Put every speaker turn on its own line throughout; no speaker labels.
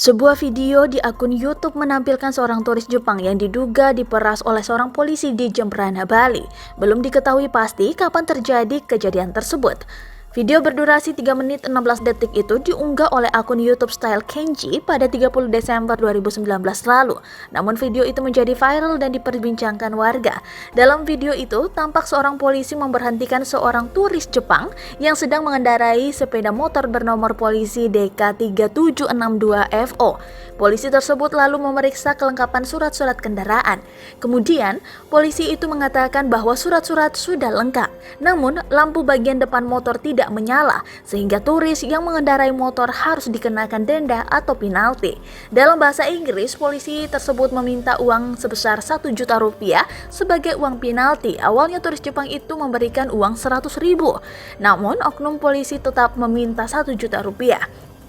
Sebuah video di akun YouTube menampilkan seorang turis Jepang yang diduga diperas oleh seorang polisi di Jembrana, Bali. Belum diketahui pasti kapan terjadi kejadian tersebut. Video berdurasi 3 menit 16 detik itu diunggah oleh akun YouTube Style Kenji pada 30 Desember 2019 lalu. Namun video itu menjadi viral dan diperbincangkan warga. Dalam video itu, tampak seorang polisi memberhentikan seorang turis Jepang yang sedang mengendarai sepeda motor bernomor polisi DK3762FO. Polisi tersebut lalu memeriksa kelengkapan surat-surat kendaraan. Kemudian, polisi itu mengatakan bahwa surat-surat sudah lengkap. Namun, lampu bagian depan motor tidak menyala, sehingga turis yang mengendarai motor harus dikenakan denda atau penalti. Dalam bahasa Inggris, polisi tersebut meminta uang sebesar 1 juta rupiah sebagai uang penalti. Awalnya turis Jepang itu memberikan uang 100.000, namun oknum polisi tetap meminta 1 juta rupiah.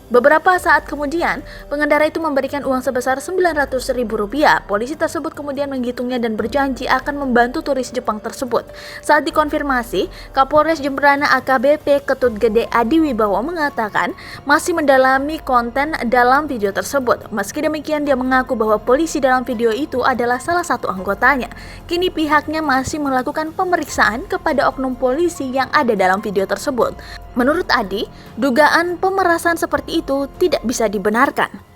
Beberapa saat kemudian, pengendara itu memberikan uang sebesar 900.000 rupiah. Polisi tersebut kemudian menghitungnya dan berjanji akan membantu turis Jepang tersebut. Saat dikonfirmasi, Kapolres Jembrana AKBP Ketut Gede Adi Wibowo mengatakan masih mendalami konten dalam video tersebut. Meski demikian, dia mengaku bahwa polisi dalam video itu adalah salah satu anggotanya. Kini pihaknya masih melakukan pemeriksaan kepada oknum polisi yang ada dalam video tersebut. Menurut Adi, dugaan pemerasan seperti itu tidak bisa dibenarkan.